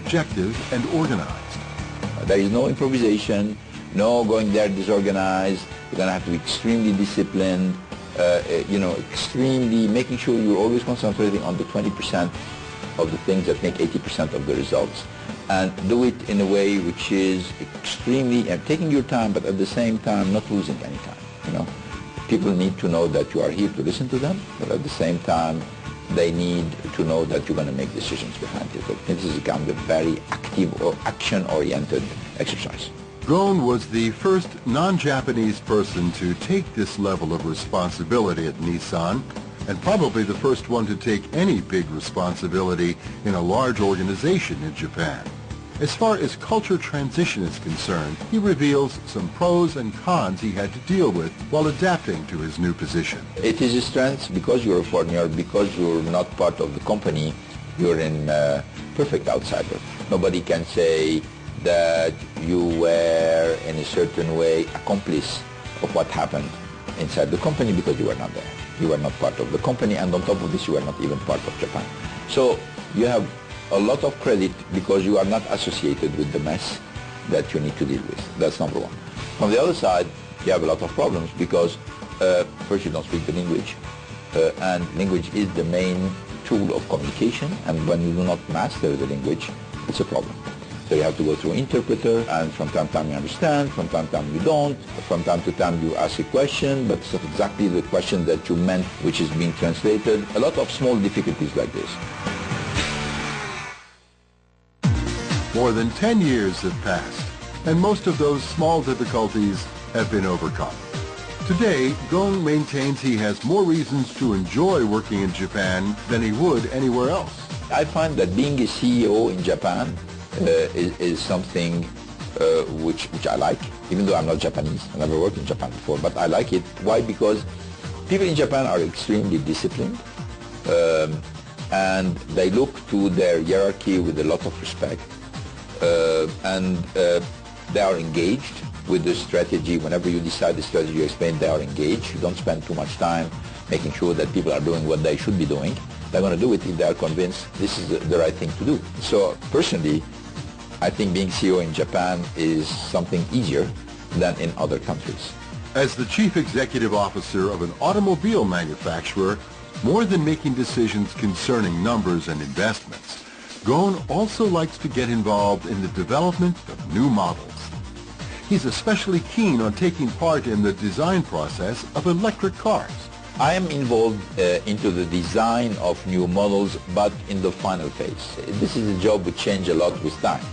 objective and organized. There is no improvisation, no going there disorganized. You're going to have to be extremely disciplined, extremely making sure you're always concentrating on the 20% of the things that make 80% of the results. And do it in a way which is extremely, taking your time, but at the same time not losing any time, People need to know that you are here to listen to them, but at the same time they need to know that you're going to make decisions behind it. This is kind of a very active or action-oriented exercise. Gon was the first non-Japanese person to take this level of responsibility at Nissan, and probably the first one to take any big responsibility in a large organization in Japan. As far as culture transition is concerned, he reveals some pros and cons he had to deal with while adapting to his new position. It is a strength because you're a foreigner, because you're not part of the company, you're a perfect outsider. Nobody can say that you were in a certain way accomplice of what happened inside the company because you were not there. You were not part of the company, and on top of this you were not even part of Japan. So you have a lot of credit because you are not associated with the mess that you need to deal with. That's number one. On the other side, you have a lot of problems because first you don't speak the language, and language is the main tool of communication, and when you do not master the language, it's a problem. So you have to go through interpreter, and from time to time you understand, from time to time you don't, from time to time you ask a question, but it's not exactly the question that you meant which is being translated. A lot of small difficulties like this. More than 10 years have passed, and most of those small difficulties have been overcome. Today, Gon maintains he has more reasons to enjoy working in Japan than he would anywhere else. I find that being a CEO in Japan is something which I like, even though I'm not Japanese. I never worked in Japan before, but I like it. Why? Because people in Japan are extremely disciplined, and they look to their hierarchy with a lot of respect. And they are engaged with the strategy. Whenever you decide the strategy you explain, they are engaged. You don't spend too much time making sure that people are doing what they should be doing. They're going to do it if they are convinced this is the right thing to do. So personally, I think being CEO in Japan is something easier than in other countries. As the chief executive officer of an automobile manufacturer, more than making decisions concerning numbers and investments, Gon also likes to get involved in the development of new models. He's especially keen on taking part in the design process of electric cars. I am involved into the design of new models, but in the final phase. This is a job which changes a lot with time.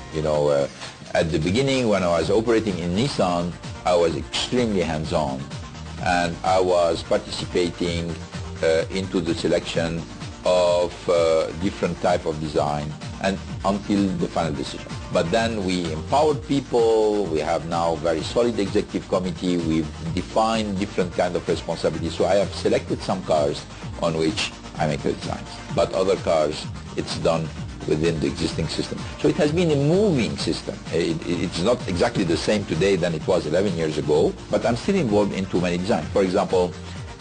At the beginning, when I was operating in Nissan, I was extremely hands-on, and I was participating into the selection of different type of design and until the final decision. But then we empowered people, we have now very solid executive committee, we've defined different kind of responsibilities. So I have selected some cars on which I make the designs, but other cars, it's done within the existing system. So it has been a moving system. It's not exactly the same today than it was 11 years ago, but I'm still involved in too many designs. For example,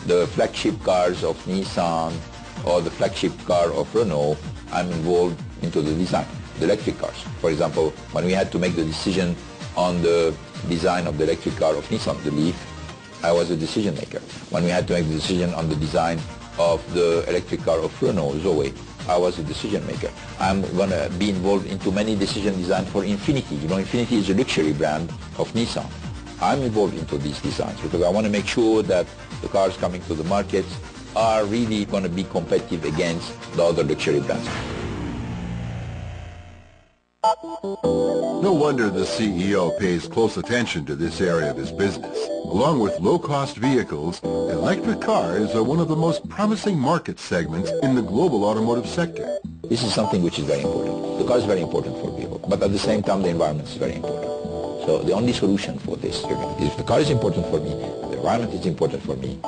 the flagship cars of Nissan or the flagship car of Renault, I'm involved into the design. The electric cars. For example, when we had to make the decision on the design of the electric car of Nissan, the Leaf, I was a decision maker. When we had to make the decision on the design of the electric car of Renault, Zoe, I was a decision maker. I'm going to be involved into many decision design for Infiniti. Infiniti is a luxury brand of Nissan. I'm involved into these designs because I want to make sure that the cars coming to the market are really going to be competitive against the other luxury brands. No wonder the CEO pays close attention to this area of his business. Along with low-cost vehicles, electric cars are one of the most promising market segments in the global automotive sector. This is something which is very important. The car is very important for people, but at the same time the environment is very important. So the only solution for this is if the car is important for me, the environment is important for me,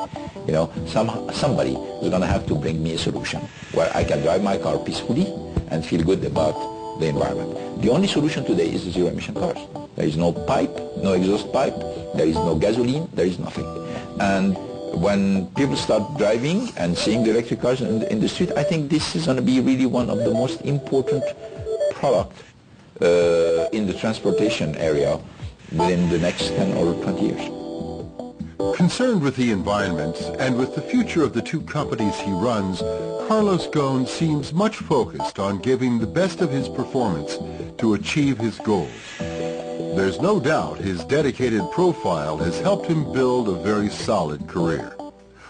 somebody is going to have to bring me a solution where I can drive my car peacefully and feel good about the environment. The only solution today is the zero-emission cars. There is no pipe, no exhaust pipe, there is no gasoline, there is nothing. And when people start driving and seeing the electric cars in the street, I think this is going to be really one of the most important products in the transportation area within the next 10 or 20 years. Concerned with the environment and with the future of the two companies he runs, Carlos Ghosn seems much focused on giving the best of his performance to achieve his goals. There's no doubt his dedicated profile has helped him build a very solid career.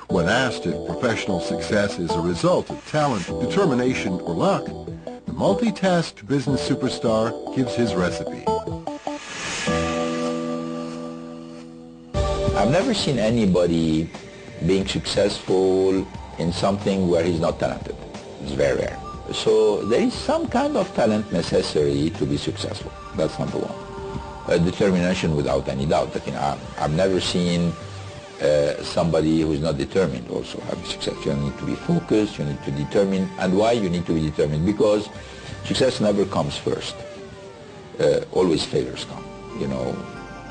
When asked if professional success is a result of talent, determination, or luck, the multitasked business superstar gives his recipe. I've never seen anybody being successful in something where he's not talented. It's very rare. So there is some kind of talent necessary to be successful. That's number one. Determination without any doubt. I've never seen somebody who's not determined also have success. You need to be focused, you need to determine. And why you need to be determined? Because success never comes first. Always failures come, you know.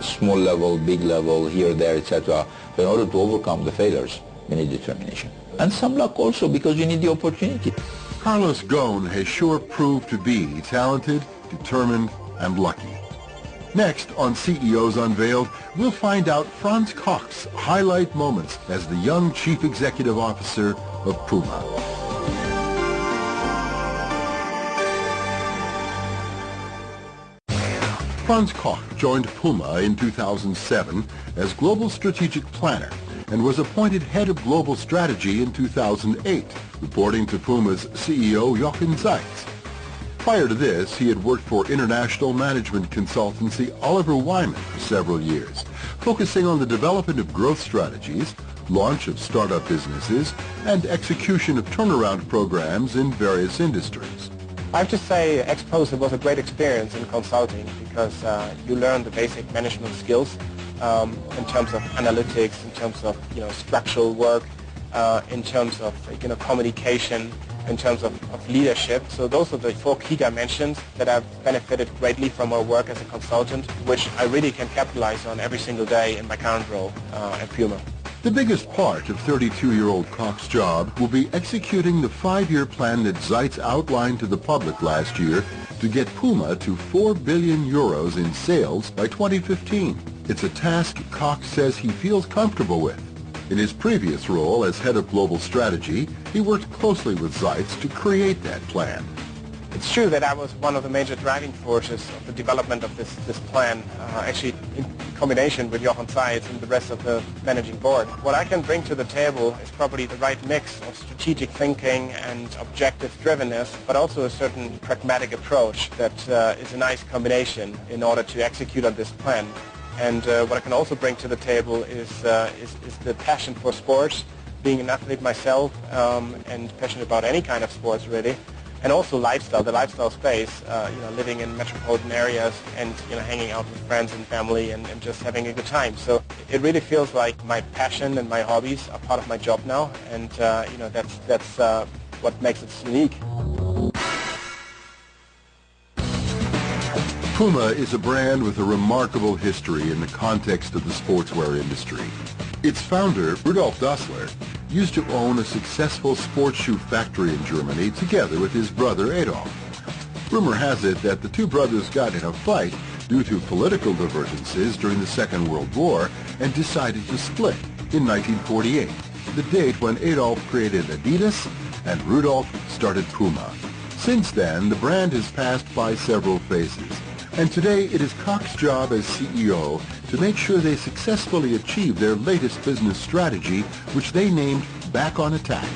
Small level, big level, here, there, etc. So in order to overcome the failures, you need determination. And some luck also, because you need the opportunity. Carlos Ghosn has sure proved to be talented, determined, and lucky. Next on CEOs Unveiled, we'll find out Franz Koch's highlight moments as the young Chief Executive Officer of Puma. Franz Koch joined Puma in 2007 as Global Strategic Planner and was appointed Head of Global Strategy in 2008, reporting to Puma's CEO Jochen Zeitz. Prior to this, he had worked for international management consultancy Oliver Wyman for several years, focusing on the development of growth strategies, launch of startup businesses, and execution of turnaround programs in various industries. I have to say, ex-post, it was a great experience in consulting because you learn the basic management skills in terms of analytics, in terms of structural work, in terms of communication, in terms of leadership. So those are the 4 key dimensions that I've benefited greatly from our work as a consultant, which I really can capitalize on every single day in my current role at Puma. The biggest part of 32-year-old Koch's job will be executing the 5-year plan that Zeitz outlined to the public last year to get Puma to 4 billion euros in sales by 2015. It's a task Koch says he feels comfortable with. In his previous role as head of global strategy, he worked closely with Zeitz to create that plan. It's true that I was one of the major driving forces of the development of this plan, actually in combination with Jochen Zeitz and the rest of the managing board. What I can bring to the table is probably the right mix of strategic thinking and objective drivenness, but also a certain pragmatic approach that is a nice combination in order to execute on this plan. And what I can also bring to the table is the passion for sports, being an athlete myself and passionate about any kind of sports really. And also lifestyle, the lifestyle space, living in metropolitan areas and hanging out with friends and family and just having a good time. So it really feels like my passion and my hobbies are part of my job now, and that's what makes it unique. Puma is a brand with a remarkable history in the context of the sportswear industry. Its founder, Rudolf Dassler, used to own a successful sports shoe factory in Germany together with his brother Adolf. Rumor has it that the two brothers got in a fight due to political divergences during the Second World War and decided to split in 1948, the date when Adolf created Adidas and Rudolf started Puma. Since then, the brand has passed by several phases, and today it is Koch's job as CEO to make sure they successfully achieve their latest business strategy, which they named Back on Attack.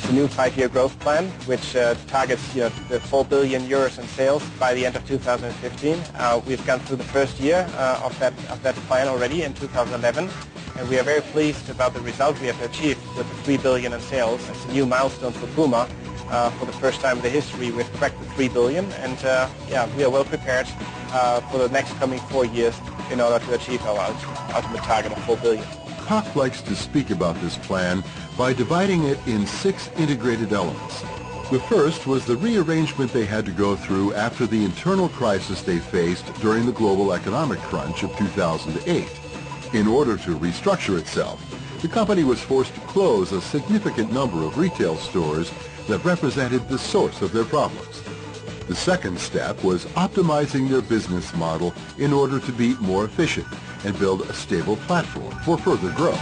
The new 5-year growth plan, which targets the 4 billion euros in sales by the end of 2015. We've gone through the first year of that plan already in 2011, and we are very pleased about the result we have achieved with the 3 billion in sales. It's a new milestone for Puma. For the first time in the history, we've cracked the 3 billion, and we are well prepared for the next coming 4 years in order to achieve our ultimate target of 4 billion. Koch likes to speak about this plan by dividing it in 6 integrated elements. The first was the rearrangement they had to go through after the internal crisis they faced during the global economic crunch of 2008. In order to restructure itself, the company was forced to close a significant number of retail stores that represented the source of their problems. The second step was optimizing their business model in order to be more efficient and build a stable platform for further growth.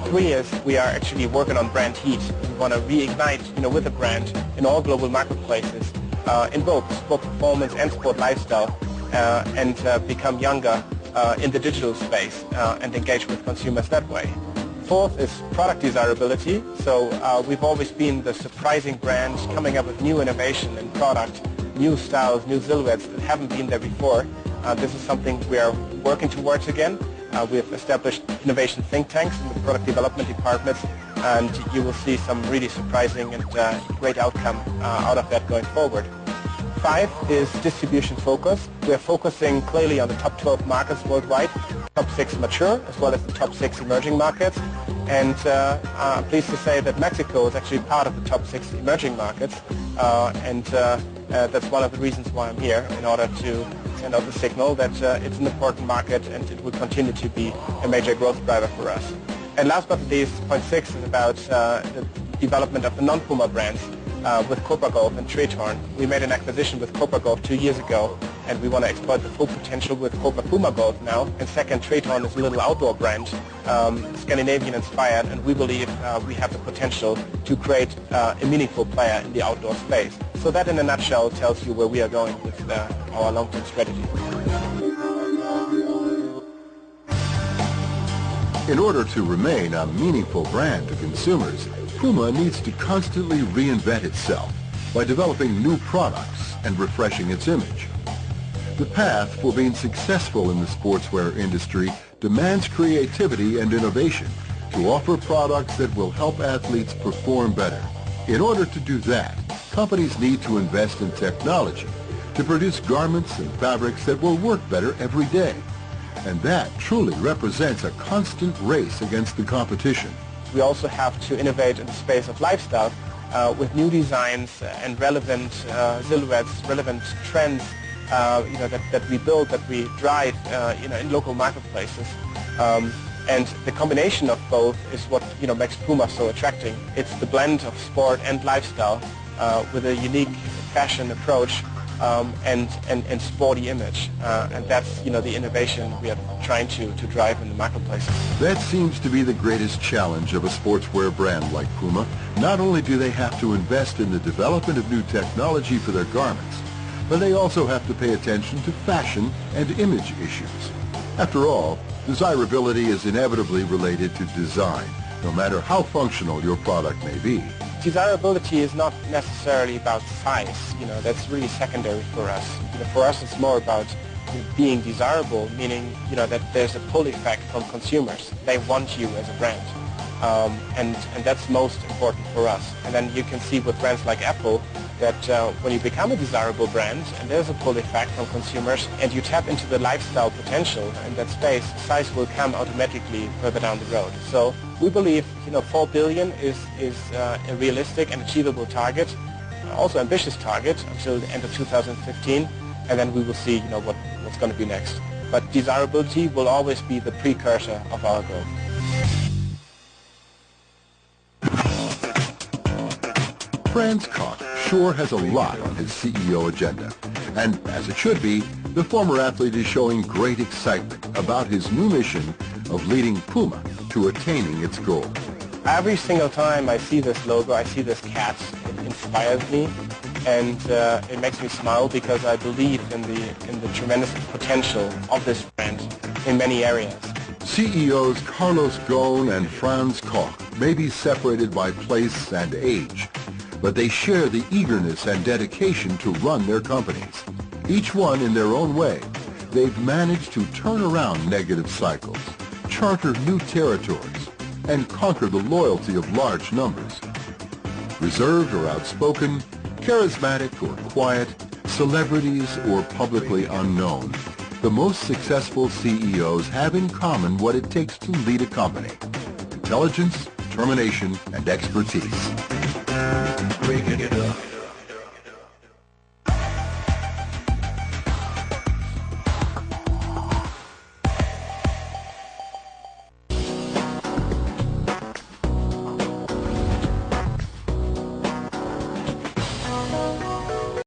Three is we are actually working on brand heat. We want to reignite, with the brand in all global marketplaces, in both sport performance and sport lifestyle, and become younger in the digital space and engage with consumers that way. Fourth is product desirability. So we've always been the surprising brand coming up with new innovation in product, new styles, new silhouettes that haven't been there before. This is something we are working towards again. We have established innovation think tanks in the product development departments, and you will see some really surprising and great outcome out of that going forward. 5 is distribution focus. We are focusing clearly on the top 12 markets worldwide, top 6 mature as well as the top 6 emerging markets. And I'm pleased to say that Mexico is actually part of the top 6 emerging markets, and that's one of the reasons why I'm here, in order to send out the signal that it's an important market and it will continue to be a major growth driver for us. And last but not least, point 6 is about the development of the non-Puma brands with Cobra Golf and Tretorn. We made an acquisition with Cobra Golf 2 years ago, and we want to exploit the full potential with Cobra Puma Golf now. And second, Tretorn is a little outdoor brand, Scandinavian inspired, and we believe we have the potential to create a meaningful player in the outdoor space. So that in a nutshell tells you where we are going with our long-term strategy. In order to remain a meaningful brand to consumers, Puma needs to constantly reinvent itself by developing new products and refreshing its image. The path for being successful in the sportswear industry demands creativity and innovation to offer products that will help athletes perform better. In order to do that, companies need to invest in technology to produce garments and fabrics that will work better every day. And that truly represents a constant race against the competition. We also have to innovate in the space of lifestyle with new designs and relevant silhouettes, relevant trends, that we build, that we drive, in local marketplaces. And the combination of both is what makes Puma so attracting. It's the blend of sport and lifestyle with a unique fashion approach and sporty image, and that's the innovation we are trying to drive in the marketplace. That seems to be the greatest challenge of a sportswear brand like Puma. Not only do they have to invest in the development of new technology for their garments, but they also have to pay attention to fashion and image issues. After all, desirability is inevitably related to design, no matter how functional your product may be. Desirability is not necessarily about size, that's really secondary for us. For us it's more about being desirable, meaning that there's a pull effect from consumers. They want you as a brand, and that's most important for us. And then you can see with brands like Apple that when you become a desirable brand and there's a pull effect from consumers and you tap into the lifestyle potential in that space, size will come automatically further down the road. So we believe 4 billion is a realistic and achievable target, also ambitious target until the end of 2015, and then we will see what's going to be next. But desirability will always be the precursor of our growth. Franz Koch sure has a lot on his CEO agenda, and as it should be, the former athlete is showing great excitement about his new mission of leading Puma to attaining its goal. Every single time I see this logo, I see this cat, it inspires me, and it makes me smile because I believe in the tremendous potential of this brand in many areas. CEOs Carlos Ghosn and Franz Koch may be separated by place and age, but they share the eagerness and dedication to run their companies. Each one in their own way, they've managed to turn around negative cycles, charter new territories, and conquer the loyalty of large numbers. Reserved or outspoken, charismatic or quiet, celebrities or publicly unknown, the most successful CEOs have in common what it takes to lead a company: intelligence, determination, and expertise. Breaking it up. Nissan.